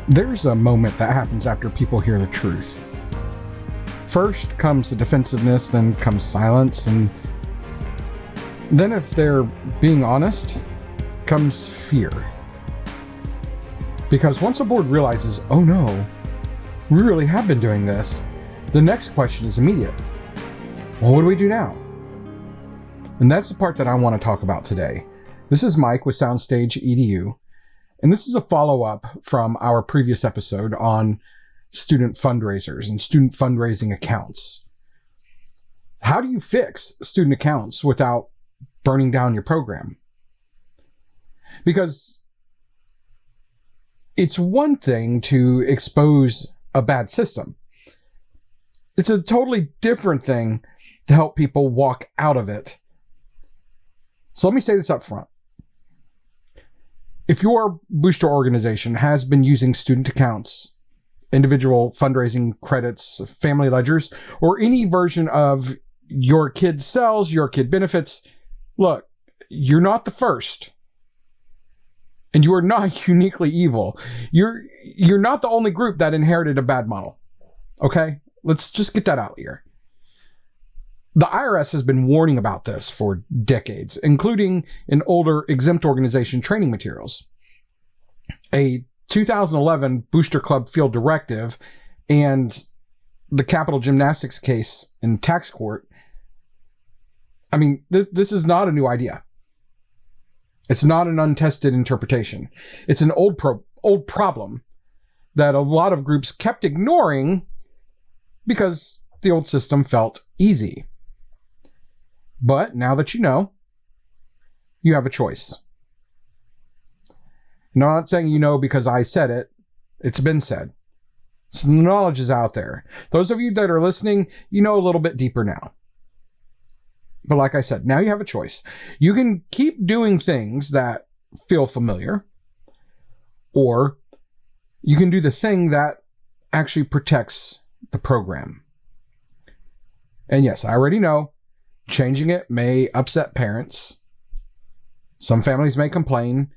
There's a moment that happens after people hear the truth. First comes the defensiveness, then comes silence, and then, if they're being honest, comes fear. Because once a board realizes, oh no, we really have been doing this, the next question is immediate. Well, what do we do now? And that's the part that I want to talk about today. This is Mike with Soundstage EDU, and this is a follow-up from our previous episode on student fundraisers and student fundraising accounts. How do you fix student accounts without burning down your program? Because it's one thing to expose a bad system. It's a totally different thing to help people walk out of it. So let me say this up front. If your booster organization has been using student accounts, individual fundraising credits, family ledgers, or any version of your kid sells, your kid benefits, look, you're not the first. And you are not uniquely evil. You're not the only group that inherited a bad model. Okay? Let's just get that out here. The IRS has been warning about this for decades, including in older exempt organization training materials. A 2011 Booster Club Field Directive and the Capital Gymnastics case in tax court. I mean, this is not a new idea. It's not an untested interpretation. It's an old problem that a lot of groups kept ignoring because the old system felt easy. But now that you know, you have a choice. And I'm not saying you know because I said it. It's been said. So the knowledge is out there. Those of you that are listening, you know a little bit deeper now. But like I said, now you have a choice. You can keep doing things that feel familiar, or you can do the thing that actually protects the program. And yes, I already know changing it may upset parents. Some families may complain,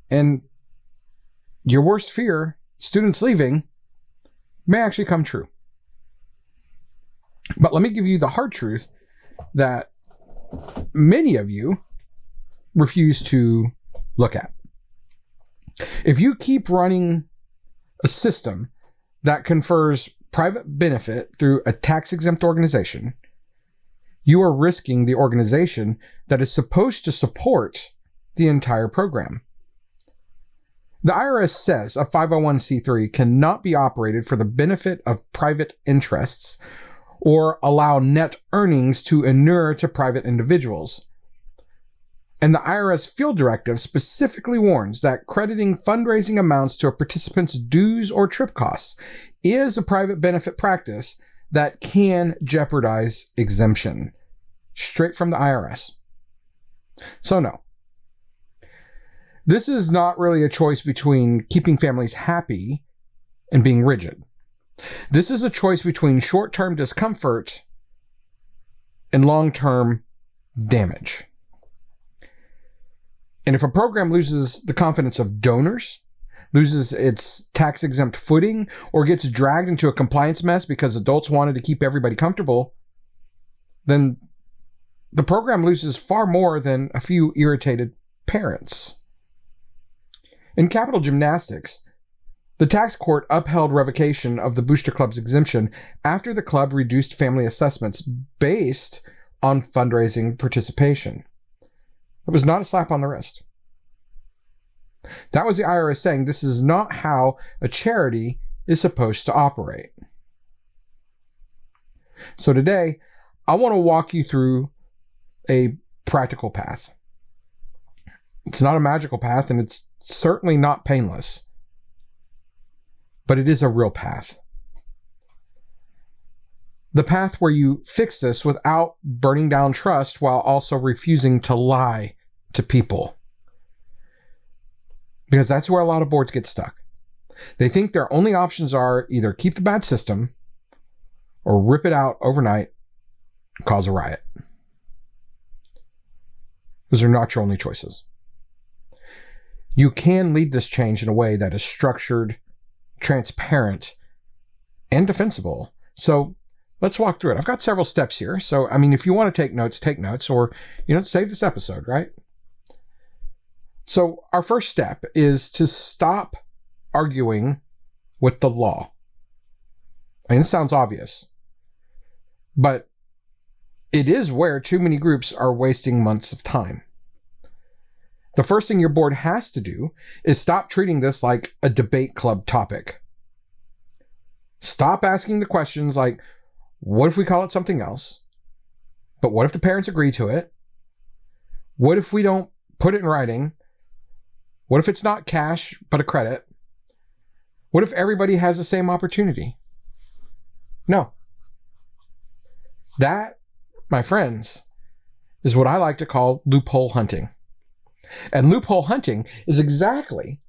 and your worst fear, students leaving, may actually come true. But let me give you the hard truth that many of you refuse to look at. If you keep running a system that confers private benefit through a tax-exempt organization, you are risking the organization that is supposed to support the entire program. The IRS says a 501c3 cannot be operated for the benefit of private interests or allow net earnings to inure to private individuals. And the IRS Field Directive specifically warns that crediting fundraising amounts to a participant's dues or trip costs is a private benefit practice that can jeopardize exemption. Straight from the IRS. So no. This is not really a choice between keeping families happy and being rigid. This is a choice between short-term discomfort and long-term damage. And if a program loses the confidence of donors, loses its tax-exempt footing, or gets dragged into a compliance mess because adults wanted to keep everybody comfortable, then the program loses far more than a few irritated parents. In Capital Gymnastics, the tax court upheld revocation of the Booster Club's exemption after the club reduced family assessments based on fundraising participation. It was not a slap on the wrist. That was the IRS saying this is not how a charity is supposed to operate. So today, I want to walk you through a practical path. It's not a magical path, and it's certainly not painless. But it is a real path. The path where you fix this without burning down trust while also refusing to lie to people. Because that's where a lot of boards get stuck. They think their only options are either keep the bad system or rip it out overnight, cause a riot. Those are not your only choices. You can lead this change in a way that is structured transparent, and defensible. So let's walk through it. I've got several steps here. So, I mean, if you want to take notes, or, save this episode, right? So our first step is to stop arguing with the law. I mean, this sounds obvious, but it is where too many groups are wasting months of time. The first thing your board has to do is stop treating this like a debate club topic. Stop asking the questions like, what if we call it something else? But what if the parents agree to it? What if we don't put it in writing? What if it's not cash, but a credit? What if everybody has the same opportunity? No. That, my friends, is what I like to call loophole hunting. And loophole hunting is exactly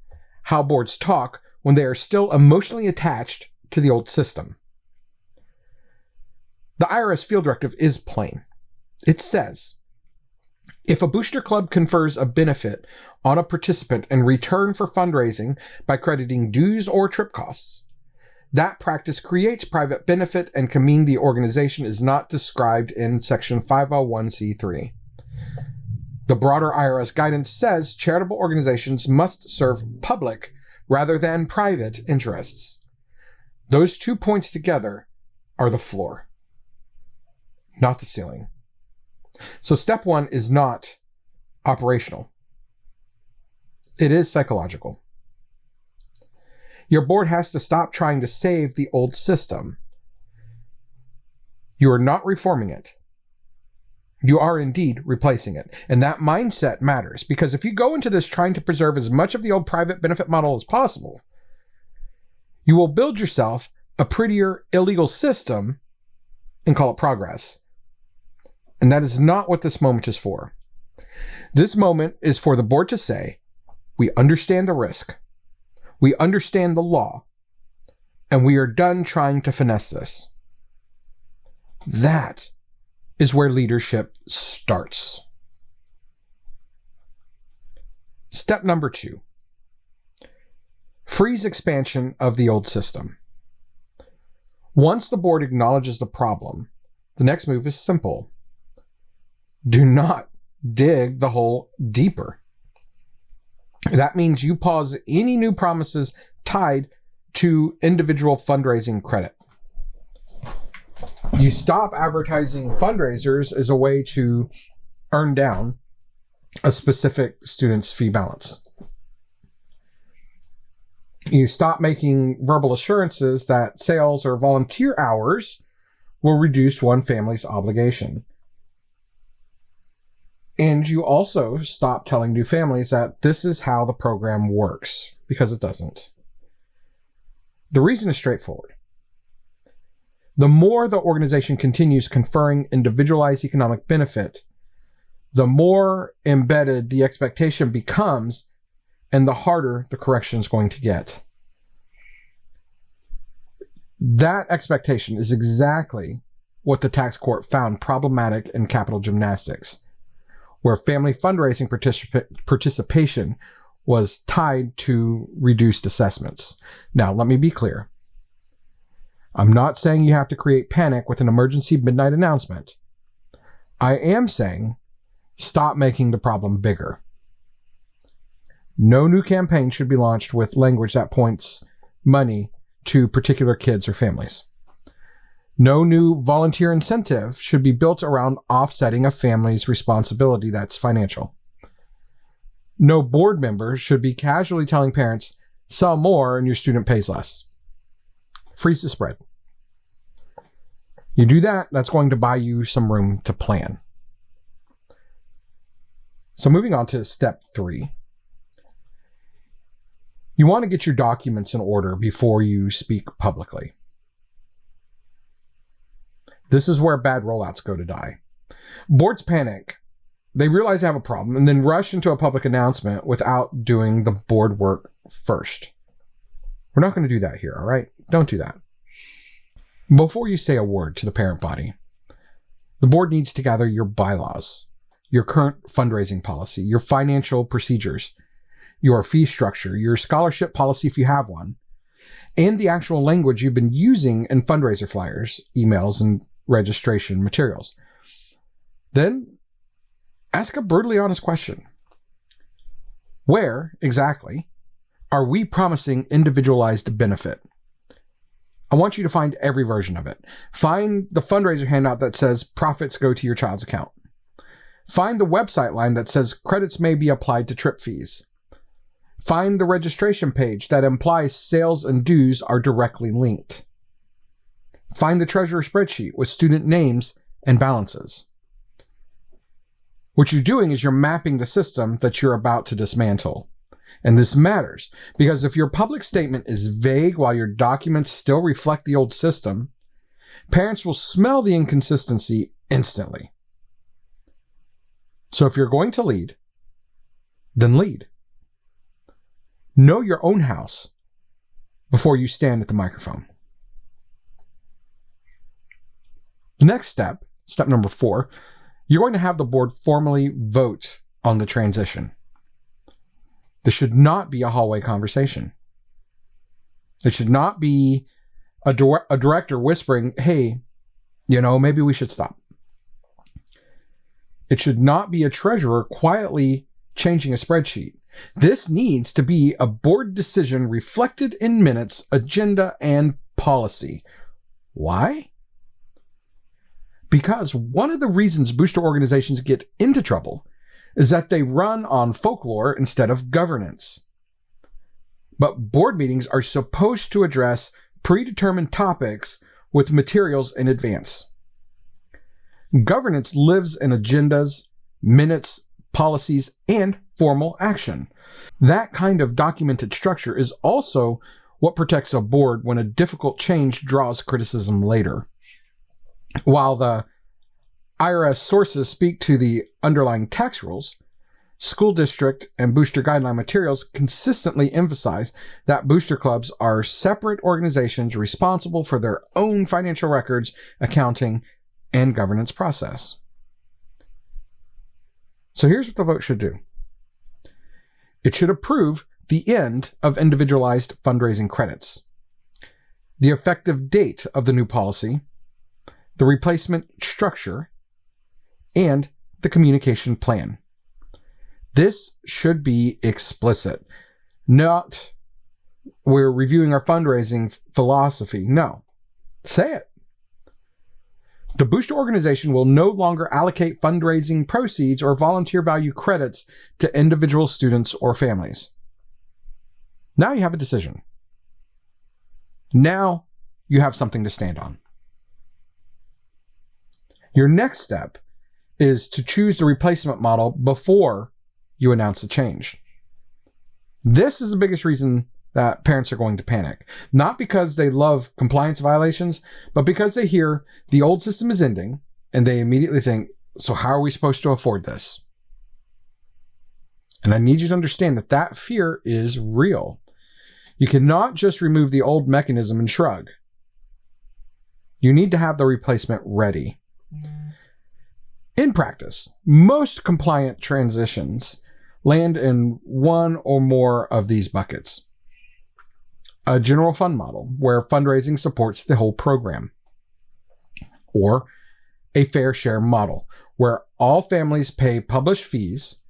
how boards talk when they are still emotionally attached to the old system. The IRS field directive is plain. It says, if a booster club confers a benefit on a participant in return for fundraising by crediting dues or trip costs, that practice creates private benefit and can mean the organization is not described in Section 501c3. The broader IRS guidance says charitable organizations must serve public rather than private interests. Those 2 points together are the floor, not the ceiling. So step 1 is not operational. It is psychological. Your board has to stop trying to save the old system. You are not reforming it. You are indeed replacing it. And that mindset matters, because if you go into this trying to preserve as much of the old private benefit model as possible, you will build yourself a prettier illegal system and call it progress. And that is not what this moment is for. This moment is for the board to say, we understand the risk, we understand the law, and we are done trying to finesse this. That is where leadership starts. Step number 2. Freeze expansion of the old system. Once the board acknowledges the problem, the next move is simple. Do not dig the hole deeper. That means you pause any new promises tied to individual fundraising credit. You stop advertising fundraisers as a way to earn down a specific student's fee balance. You stop making verbal assurances that sales or volunteer hours will reduce one family's obligation. And you also stop telling new families that this is how the program works, because it doesn't. The reason is straightforward. The more the organization continues conferring individualized economic benefit, the more embedded the expectation becomes and the harder the correction is going to get. That expectation is exactly what the tax court found problematic in capital gymnastics, where family fundraising participation was tied to reduced assessments. Now, let me be clear. I'm not saying you have to create panic with an emergency midnight announcement. I am saying stop making the problem bigger. No new campaign should be launched with language that points money to particular kids or families. No new volunteer incentive should be built around offsetting a family's responsibility that's financial. No board member should be casually telling parents, sell more and your student pays less. Freeze the spread. You do that, that's going to buy you some room to plan. So moving on to step 3. You want to get your documents in order before you speak publicly. This is where bad rollouts go to die. Boards panic. They realize they have a problem and then rush into a public announcement without doing the board work first. We're not going to do that here, all right? Don't do that. Before you say a word to the parent body, the board needs to gather your bylaws, your current fundraising policy, your financial procedures, your fee structure, your scholarship policy if you have one, and the actual language you've been using in fundraiser flyers, emails, and registration materials. Then ask a brutally honest question. Where exactly are we promising individualized benefit? I want you to find every version of it. Find the fundraiser handout that says profits go to your child's account. Find the website line that says credits may be applied to trip fees. Find the registration page that implies sales and dues are directly linked. Find the treasurer spreadsheet with student names and balances. What you're doing is you're mapping the system that you're about to dismantle. And this matters because if your public statement is vague while your documents still reflect the old system, parents will smell the inconsistency instantly. So if you're going to lead, then lead. Know your own house before you stand at the microphone. The next step, step number 4, you're going to have the board formally vote on the transition. This should not be a hallway conversation. It should not be a director whispering, hey, maybe we should stop. It should not be a treasurer quietly changing a spreadsheet. This needs to be a board decision reflected in minutes, agenda, and policy. Why? Because one of the reasons booster organizations get into trouble is that they run on folklore instead of governance. But board meetings are supposed to address predetermined topics with materials in advance. Governance lives in agendas, minutes, policies, and formal action. That kind of documented structure is also what protects a board when a difficult change draws criticism later. While the IRS sources speak to the underlying tax rules, school district and booster guideline materials consistently emphasize that booster clubs are separate organizations responsible for their own financial records, accounting, and governance process. So here's what the vote should do. It should approve the end of individualized fundraising credits, the effective date of the new policy, the replacement structure, and the communication plan. This should be explicit. Not, we're reviewing our fundraising philosophy. No. Say it. The booster organization will no longer allocate fundraising proceeds or volunteer value credits to individual students or families. Now you have a decision. Now you have something to stand on. Your next step is to choose the replacement model before you announce the change. This is the biggest reason that parents are going to panic. Not because they love compliance violations, but because they hear the old system is ending and they immediately think, so how are we supposed to afford this? And I need you to understand that that fear is real. You cannot just remove the old mechanism and shrug. You need to have the replacement ready. In practice, most compliant transitions land in one or more of these buckets. A general fund model, where fundraising supports the whole program. Or a fair share model, where all families pay published fees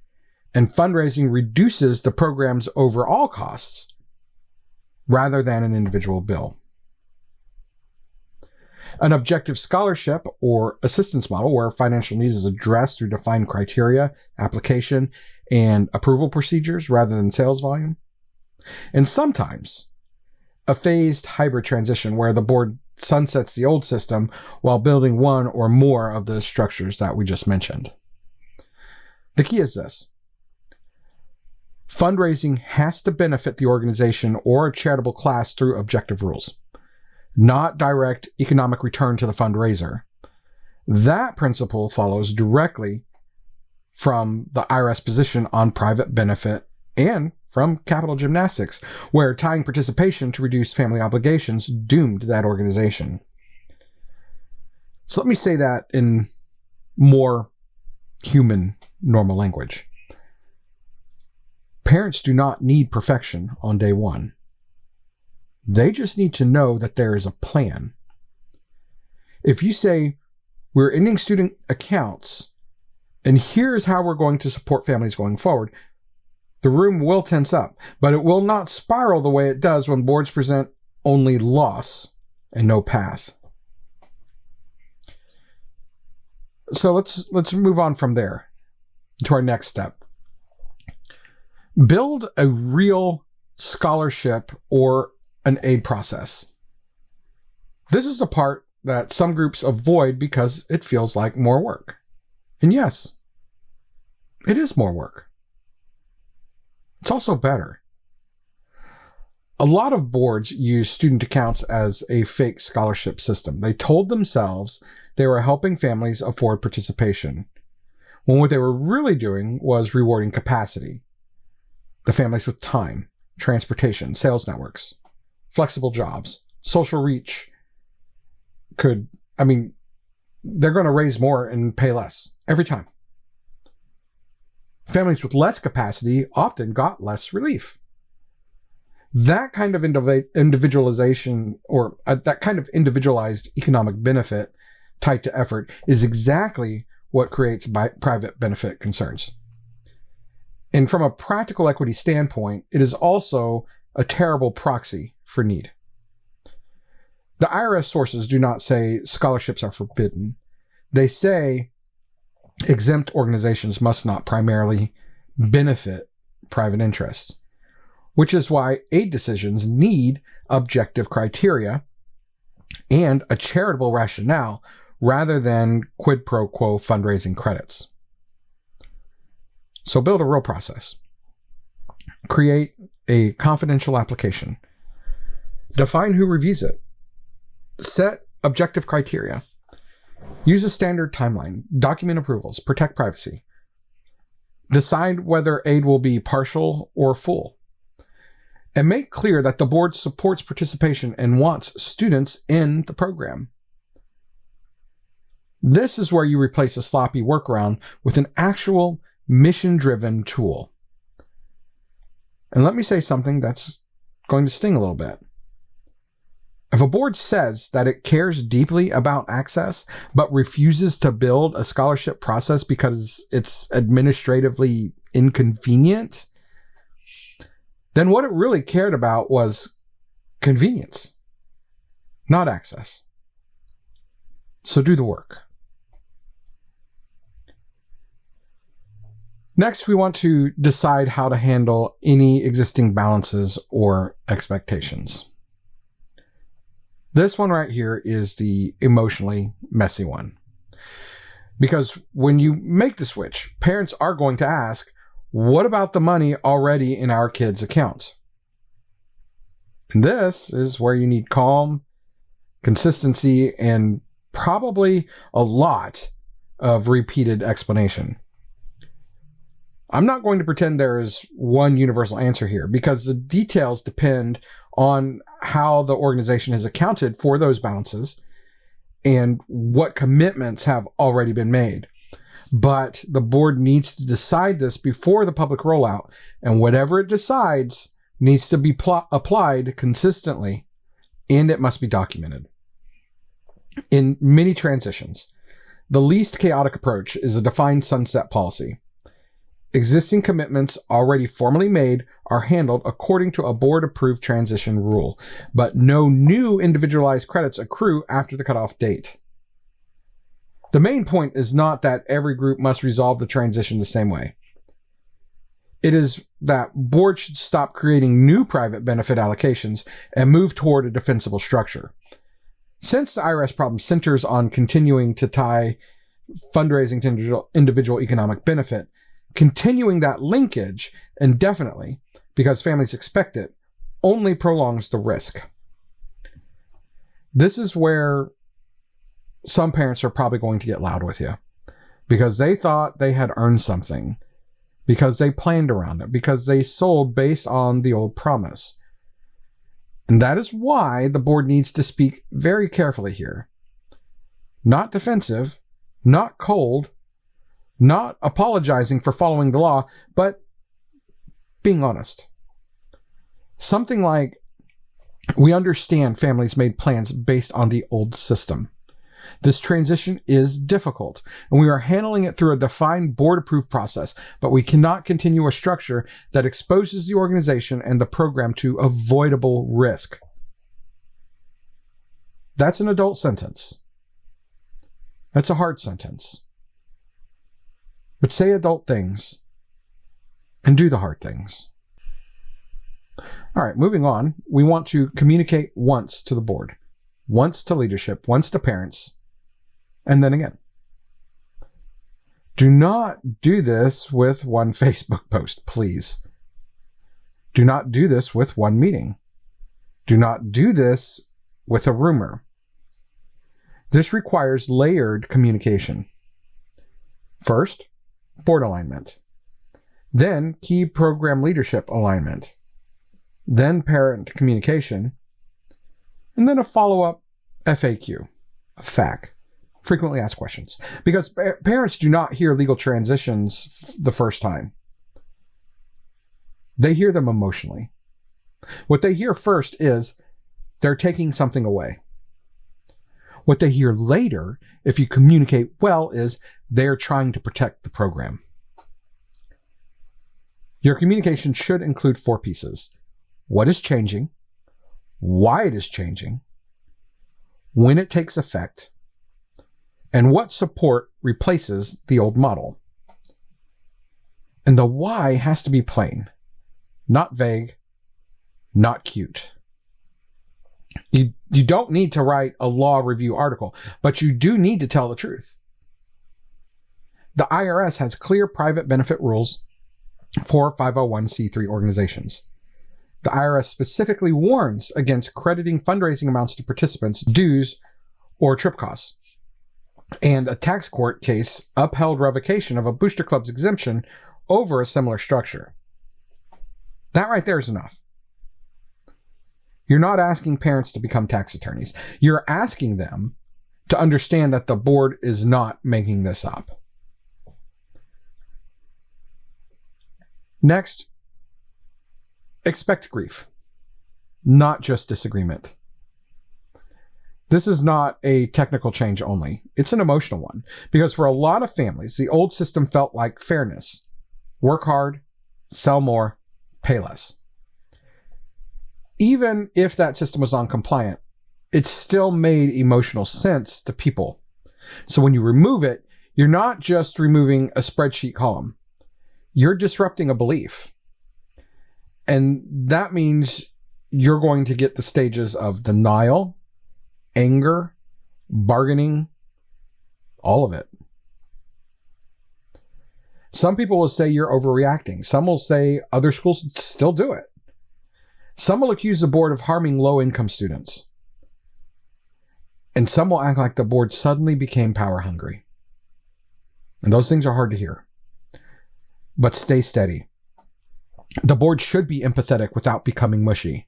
and fundraising reduces the program's overall costs rather than an individual bill. An objective scholarship or assistance model, where financial needs is addressed through defined criteria, application, and approval procedures rather than sales volume. And sometimes a phased hybrid transition, where the board sunsets the old system while building one or more of the structures that we just mentioned. The key is this. Fundraising has to benefit the organization or a charitable class through objective rules, not direct economic return to the fundraiser. That principle follows directly from the IRS position on private benefit and from capital gymnastics, where tying participation to reduce family obligations doomed that organization. So let me say that in more human, normal language. Parents do not need perfection on day one. They just need to know that there is a plan. If you say, we're ending student accounts, and here's how we're going to support families going forward, the room will tense up, but it will not spiral the way it does when boards present only loss and no path. So let's move on from there to our next step. Build a real scholarship or an aid process. This is the part that some groups avoid because it feels like more work. And yes, it is more work. It's also better. A lot of boards use student accounts as a fake scholarship system. They told themselves they were helping families afford participation, when what they were really doing was rewarding capacity. The families with time, transportation, sales networks, flexible jobs, social reach they're going to raise more and pay less every time. Families with less capacity often got less relief. That kind of individualization or that kind of individualized economic benefit tied to effort is exactly what creates private benefit concerns. And from a practical equity standpoint, it is also a terrible proxy for need. The IRS sources do not say scholarships are forbidden. They say exempt organizations must not primarily benefit private interests, which is why aid decisions need objective criteria and a charitable rationale rather than quid pro quo fundraising credits. So build a real process. Create a confidential application. Define who reviews it. Set objective criteria. Use a standard timeline. Document approvals. Protect privacy. Decide whether aid will be partial or full. And make clear that the board supports participation and wants students in the program. This is where you replace a sloppy workaround with an actual mission-driven tool. And let me say something that's going to sting a little bit. If a board says that it cares deeply about access, but refuses to build a scholarship process because it's administratively inconvenient, then what it really cared about was convenience, not access. So do the work. Next, we want to decide how to handle any existing balances or expectations. This one right here is the emotionally messy one. Because when you make the switch, parents are going to ask, what about the money already in our kids' accounts? And this is where you need calm, consistency, and probably a lot of repeated explanation. I'm not going to pretend there is one universal answer here because the details depend on how the organization has accounted for those balances and what commitments have already been made. But the board needs to decide this before the public rollout, and whatever it decides needs to be applied consistently, and it must be documented. In many transitions, the least chaotic approach is a defined sunset policy. Existing commitments already formally made are handled according to a board-approved transition rule, but no new individualized credits accrue after the cutoff date. The main point is not that every group must resolve the transition the same way. It is that boards should stop creating new private benefit allocations and move toward a defensible structure. Since the IRS problem centers on continuing to tie fundraising to individual economic benefit, continuing that linkage indefinitely, because families expect it, only prolongs the risk. This is where some parents are probably going to get loud with you, because they thought they had earned something, because they planned around it, because they sold based on the old promise. And that is why the board needs to speak very carefully here. Not defensive, not cold, not apologizing for following the law, but being honest. Something like, We understand families made plans based on the old system. This transition is difficult, and we are handling it through a defined board-approved process, but we cannot continue a structure that exposes the organization and the program to avoidable risk. That's an adult sentence. That's a hard sentence. But say adult things and do the hard things. All right, moving on. We want to communicate once to the board, once to leadership, once to parents, and then again. Do not do this with one Facebook post, please. Do not do this with one meeting. Do not do this with a rumor. This requires layered communication. First, board alignment. Then, key program leadership alignment. Then, parent communication. And then a follow-up FAQ, a FAQ, frequently asked questions. Because parents do not hear legal transitions the first time. They hear them emotionally. What they hear first is they're taking something away. What they hear later, if you communicate well, is they're trying to protect the program. Your communication should include 4 pieces. What is changing, why it is changing, when it takes effect, and what support replaces the old model. And the why has to be plain, not vague, not cute. You don't need to write a law review article, but you do need to tell the truth. The IRS has clear private benefit rules for 501c3 organizations. The IRS specifically warns against crediting fundraising amounts to participants' dues or trip costs. And a tax court case upheld revocation of a booster club's exemption over a similar structure. That right there is enough. You're not asking parents to become tax attorneys. You're asking them to understand that the board is not making this up. Next, expect grief, not just disagreement. This is not a technical change only. It's an emotional one, because for a lot of families, the old system felt like fairness. Work hard, sell more, pay less. Even if that system was non-compliant, it still made emotional sense to people. So when you remove it, you're not just removing a spreadsheet column. You're disrupting a belief. And that means you're going to get the stages of denial, anger, bargaining, all of it. Some people will say you're overreacting. Some will say other schools still do it. Some will accuse the board of harming low-income students. And some will act like the board suddenly became power hungry. And those things are hard to hear. But stay steady. The board should be empathetic without becoming mushy.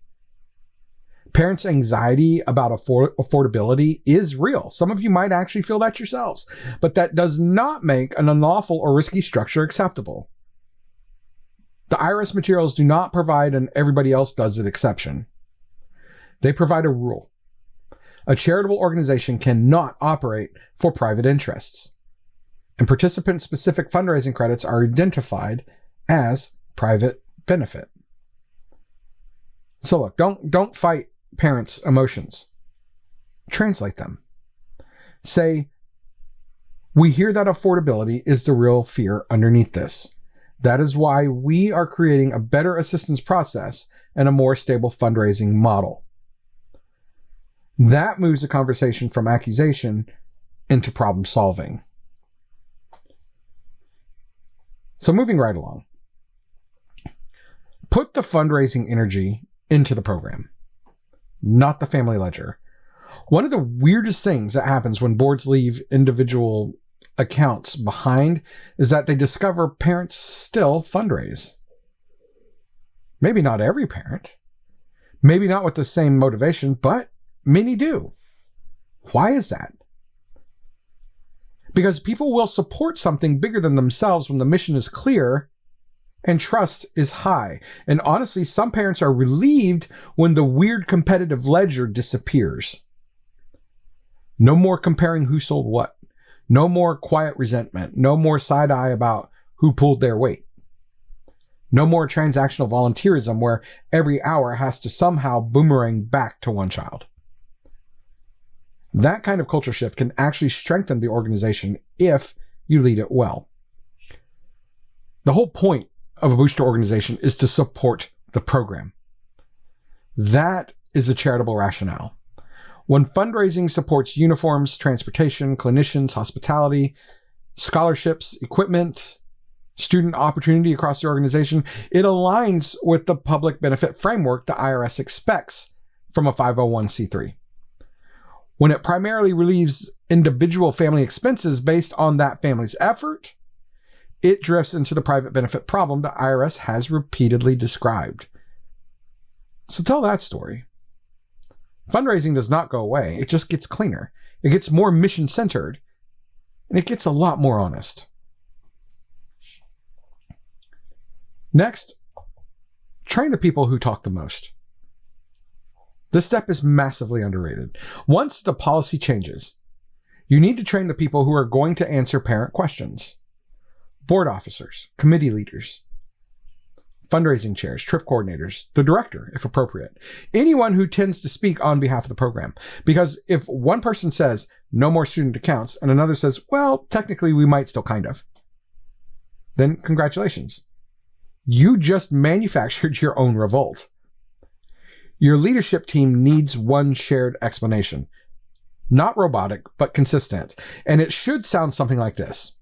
Parents' anxiety about affordability is real. Some of you might actually feel that yourselves. But that does not make an unlawful or risky structure acceptable. The IRS materials do not provide an everybody else does it exception. They provide a rule. A charitable organization cannot operate for private interests. And participant-specific fundraising credits are identified as private benefit. So look, don't fight parents' emotions. Translate them. Say, we hear that affordability is the real fear underneath this. That is why we are creating a better assistance process and a more stable fundraising model. That moves the conversation from accusation into problem solving. So moving right along. Put the fundraising energy into the program, not the family ledger. One of the weirdest things that happens when boards leave individual accounts behind is that they discover parents still fundraise. Maybe not every parent, maybe not with the same motivation, but many do. Why is that? Because people will support something bigger than themselves when the mission is clear and trust is high. And honestly, some parents are relieved when the weird competitive ledger disappears. No more comparing who sold what. No more quiet resentment. No more side eye about who pulled their weight. No more transactional volunteerism where every hour has to somehow boomerang back to one child. That kind of culture shift can actually strengthen the organization if you lead it well. The whole point of a booster organization is to support the program. That is a charitable rationale. When fundraising supports uniforms, transportation, clinicians, hospitality, scholarships, equipment, student opportunity across the organization, it aligns with the public benefit framework the IRS expects from a 501c3. When it primarily relieves individual family expenses based on that family's effort, it drifts into the private benefit problem the IRS has repeatedly described. So tell that story. Fundraising does not go away. It just gets cleaner. It gets more mission-centered, and it gets a lot more honest. Next, train the people who talk the most. This step is massively underrated. Once the policy changes, you need to train the people who are going to answer parent questions. Board officers, committee leaders, fundraising chairs, trip coordinators, the director, if appropriate. Anyone who tends to speak on behalf of the program. Because if one person says, no more student accounts, and another says, well, technically we might still kind of, then congratulations. You just manufactured your own revolt. Your leadership team needs one shared explanation. Not robotic, but consistent. And it should sound something like this.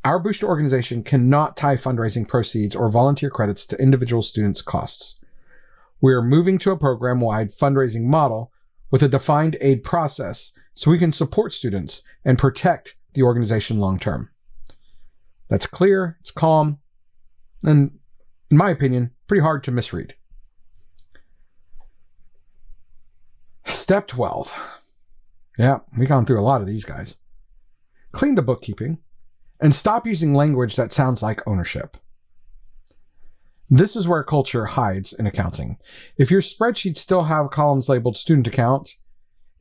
Our booster organization cannot tie fundraising proceeds or volunteer credits to individual students' costs. We are moving to a program-wide fundraising model with a defined aid process so we can support students and protect the organization long-term. That's clear, it's calm, and in my opinion, pretty hard to misread. Step 12. Yeah, we've gone through a lot of these guys. Clean the bookkeeping and stop using language that sounds like ownership. This is where culture hides in accounting. If your spreadsheets still have columns labeled student account,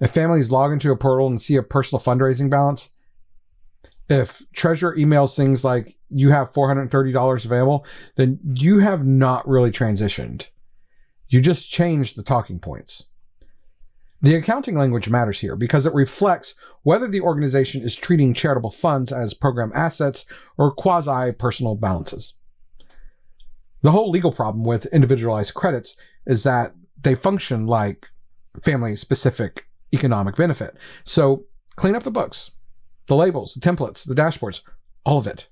if families log into a portal and see a personal fundraising balance, if treasurer emails things like you have $430 available, then you have not really transitioned. You just changed the talking points. The accounting language matters here because it reflects whether the organization is treating charitable funds as program assets or quasi-personal balances. The whole legal problem with individualized credits is that they function like family-specific economic benefit. So clean up the books, the labels, the templates, the dashboards, all of it.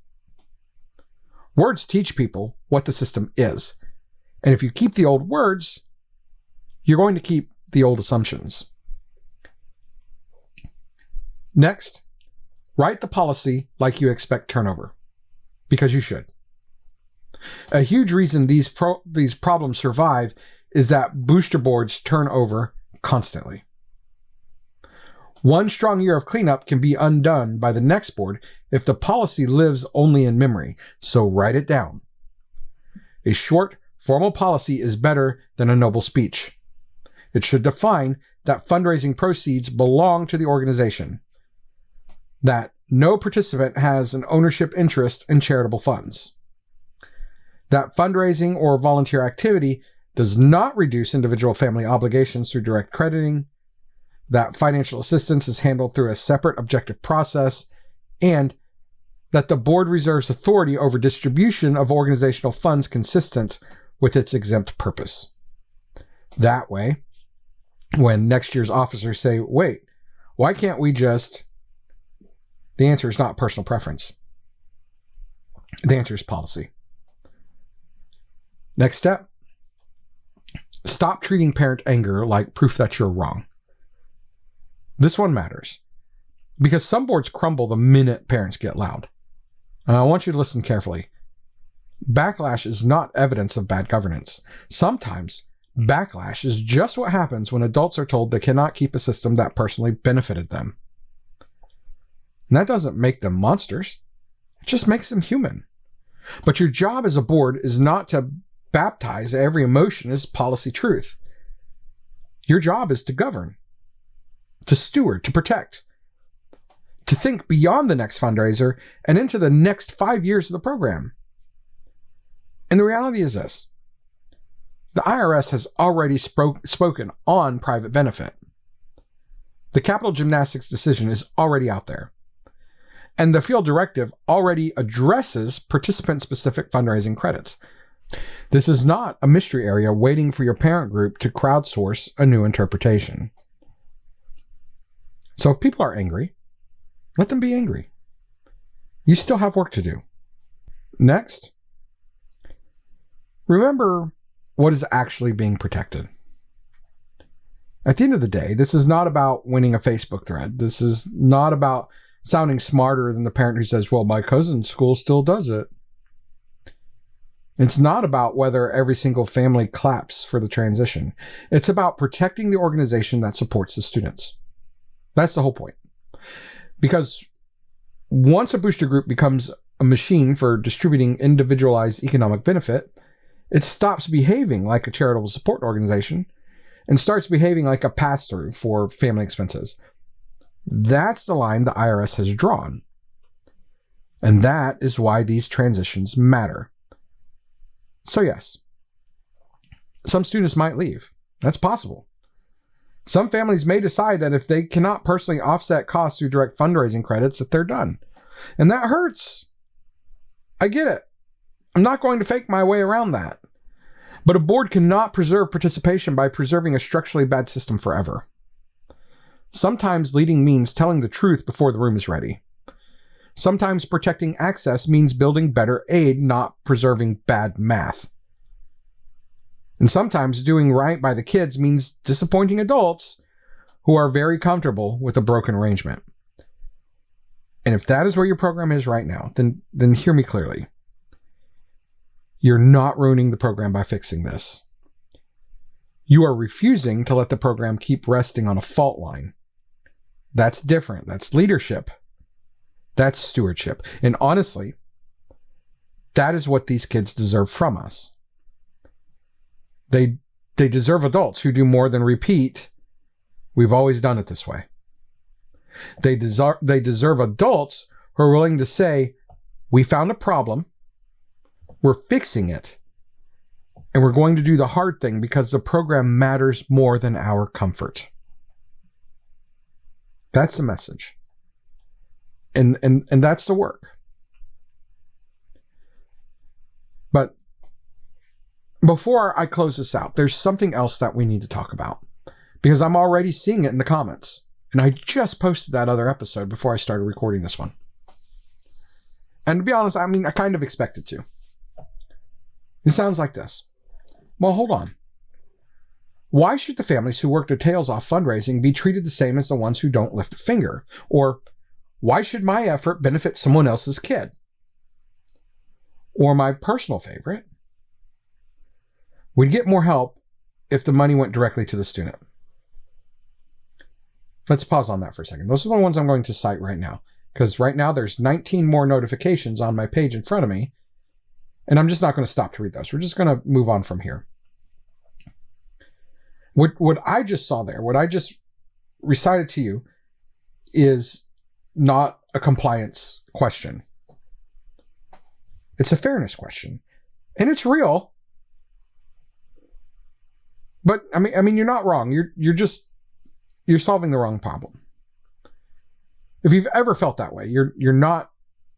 Words teach people what the system is. And if you keep the old words, you're going to keep the old assumptions. Next, write the policy like you expect turnover, because you should. A huge reason these problems survive is that booster boards turn over constantly. One strong year of cleanup can be undone by the next board if the policy lives only in memory, so write it down. A short, formal policy is better than a noble speech. It should define that fundraising proceeds belong to the organization, that no participant has an ownership interest in charitable funds, that fundraising or volunteer activity does not reduce individual family obligations through direct crediting, that financial assistance is handled through a separate objective process, and that the board reserves authority over distribution of organizational funds consistent with its exempt purpose. That way, when next year's officers say, wait, why can't we just... The answer is not personal preference. The answer is policy. Next step, stop treating parent anger like proof that you're wrong. This one matters because some boards crumble the minute parents get loud. And I want you to listen carefully. Backlash is not evidence of bad governance. Sometimes backlash is just what happens when adults are told they cannot keep a system that personally benefited them. And that doesn't make them monsters. It just makes them human. But your job as a board is not to baptize every emotion as policy truth. Your job is to govern, to steward, to protect, to think beyond the next fundraiser and into the next 5 years of the program. And the reality is this. The IRS has already spoken on private benefit. The capital gymnastics decision is already out there. And the field directive already addresses participant-specific fundraising credits. This is not a mystery area waiting for your parent group to crowdsource a new interpretation. So if people are angry, let them be angry. You still have work to do. Next, remember what is actually being protected. At the end of the day, this is not about winning a Facebook thread. This is not about sounding smarter than the parent who says, well, my cousin's school still does it. It's not about whether every single family claps for the transition. It's about protecting the organization that supports the students. That's the whole point. Because once a booster group becomes a machine for distributing individualized economic benefit, it stops behaving like a charitable support organization and starts behaving like a pass-through for family expenses. That's the line the IRS has drawn. And that is why these transitions matter. So yes, some students might leave. That's possible. Some families may decide that if they cannot personally offset costs through direct fundraising credits, that they're done. And that hurts. I get it. I'm not going to fake my way around that. But a board cannot preserve participation by preserving a structurally bad system forever. Sometimes leading means telling the truth before the room is ready. Sometimes protecting access means building better aid, not preserving bad math. And sometimes doing right by the kids means disappointing adults who are very comfortable with a broken arrangement. And if that is where your program is right now, then hear me clearly. You're not ruining the program by fixing this. You are refusing to let the program keep resting on a fault line. That's different. That's leadership. That's stewardship. And honestly, that is what these kids deserve from us. They deserve adults who do more than repeat, we've always done it this way. They deserve adults who are willing to say, we found a problem, we're fixing it, and we're going to do the hard thing because the program matters more than our comfort. That's the message. And that's the work. But before I close this out, there's something else that we need to talk about, because I'm already seeing it in the comments. And I just posted that other episode before I started recording this one. And to be honest, I kind of expected to. It sounds like this. Well, hold on. Why should the families who work their tails off fundraising be treated the same as the ones who don't lift a finger? Or why should my effort benefit someone else's kid? Or my personal favorite, we'd get more help if the money went directly to the student. Let's pause on that for a second. Those are the ones I'm going to cite right now, because right now there's 19 more notifications on my page in front of me, and I'm just not going to stop to read those. We're just going to move on from here. What I just saw there, what I just recited to you, is not a compliance question. It's a fairness question. And it's real. But I mean you're not wrong. You're solving the wrong problem. If you've ever felt that way, you're not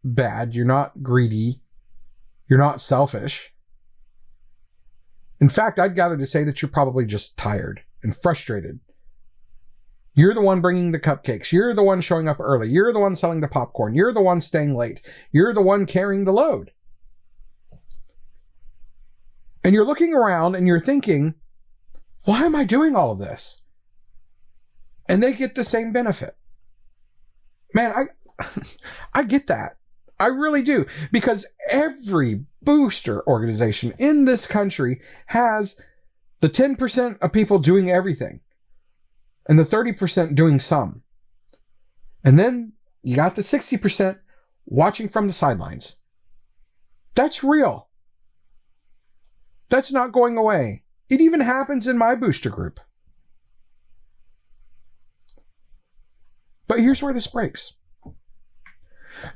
bad, you're not greedy, you're not selfish. In fact, I'd gather to say that you're probably just tired and frustrated. You're the one bringing the cupcakes. You're the one showing up early. You're the one selling the popcorn. You're the one staying late. You're the one carrying the load. And you're looking around and you're thinking, why am I doing all of this? And they get the same benefit. Man, I get that. I really do. Because every booster organization in this country has the 10% of people doing everything and the 30% doing some. And then you got the 60% watching from the sidelines. That's real. That's not going away. It even happens in my booster group. But here's where this breaks.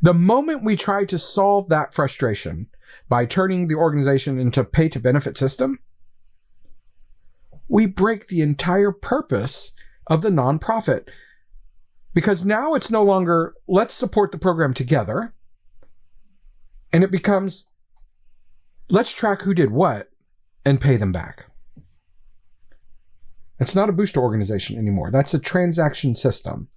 The moment we try to solve that frustration by turning the organization into a pay-to-benefit system, we break the entire purpose of the nonprofit. Because now it's no longer, let's support the program together, and it becomes, let's track who did what and pay them back. It's not a booster organization anymore. That's a transaction system.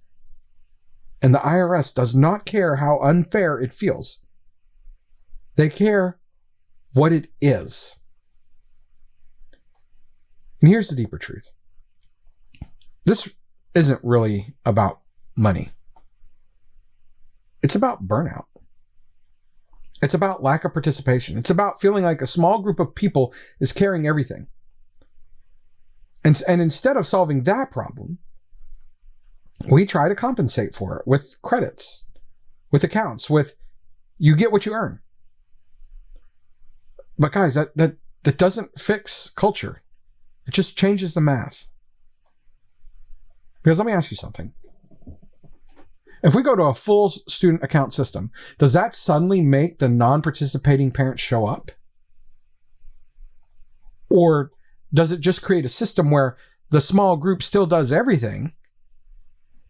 And the IRS does not care how unfair it feels. They care what it is. And here's the deeper truth. This isn't really about money. It's about burnout. It's about lack of participation. It's about feeling like a small group of people is carrying everything. And instead of solving that problem, we try to compensate for it with credits, with accounts, with you get what you earn. But guys, that doesn't fix culture. It just changes the math. Because let me ask you something. If we go to a full student account system, does that suddenly make the non-participating parents show up? Or does it just create a system where the small group still does everything,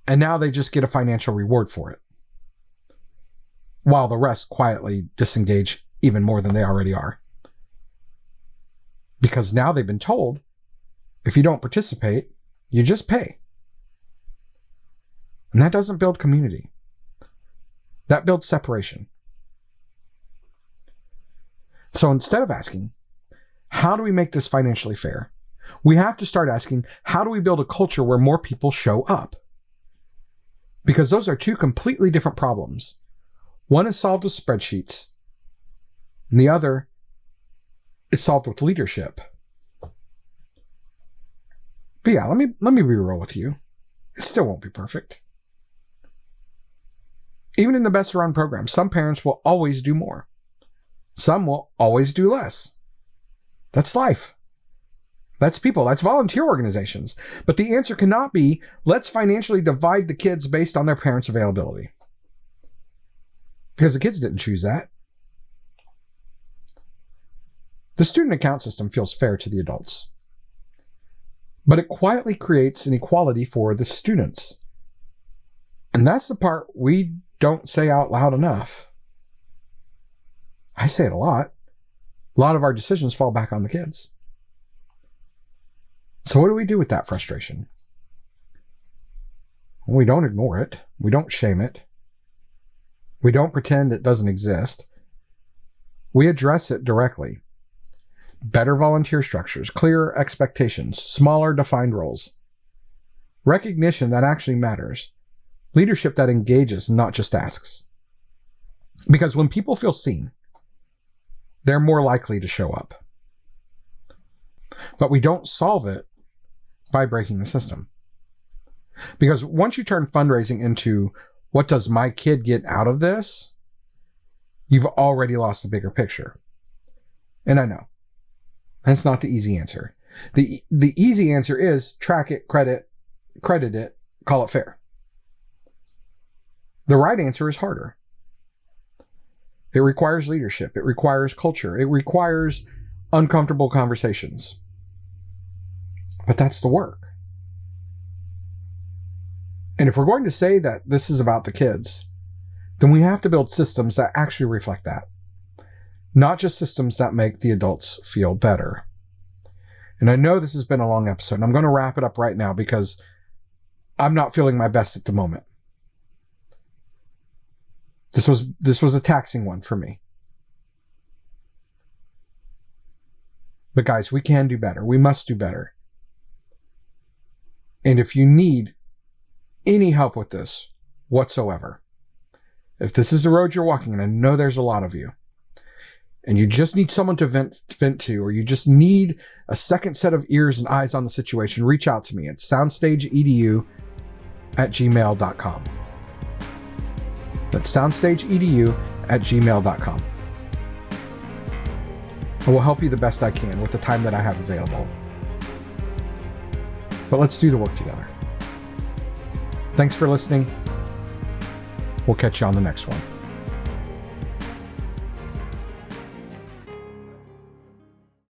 and now they just get a financial reward for it, while the rest quietly disengage even more than they already are? Because now they've been told, if you don't participate, you just pay. And that doesn't build community. That builds separation. So instead of asking, how do we make this financially fair? We have to start asking, how do we build a culture where more people show up? Because those are two completely different problems. One is solved with spreadsheets, and the other is solved with leadership. But yeah, let me be real with you. It still won't be perfect. Even in the best run programs, some parents will always do more. Some will always do less. That's life. That's people. That's volunteer organizations. But the answer cannot be, let's financially divide the kids based on their parents' availability. Because the kids didn't choose that. The student account system feels fair to the adults. But it quietly creates inequality for the students. And that's the part we don't say out loud enough. I say it a lot. A lot of our decisions fall back on the kids. So what do we do with that frustration? We don't ignore it. We don't shame it. We don't pretend it doesn't exist. We address it directly. Better volunteer structures, clearer expectations, smaller defined roles. Recognition that actually matters. Leadership that engages, not just asks. Because when people feel seen, they're more likely to show up. But we don't solve it by breaking the system. Because once you turn fundraising into, what does my kid get out of this? You've already lost the bigger picture. And I know, that's not the easy answer. The easy answer is track it, credit it, call it fair. The right answer is harder. It requires leadership. It requires culture. It requires uncomfortable conversations. But that's the work. And if we're going to say that this is about the kids, then we have to build systems that actually reflect that. Not just systems that make the adults feel better. And I know this has been a long episode, and I'm going to wrap it up right now because I'm not feeling my best at the moment. This was a taxing one for me. But guys, we can do better. We must do better. And if you need any help with this whatsoever, if this is the road you're walking, and I know there's a lot of you, and you just need someone to vent to, or you just need a second set of ears and eyes on the situation, reach out to me at soundstageedu@gmail.com. That's soundstageedu@gmail.com. I will help you the best I can with the time that I have available. But let's do the work together. Thanks for listening. We'll catch you on the next one.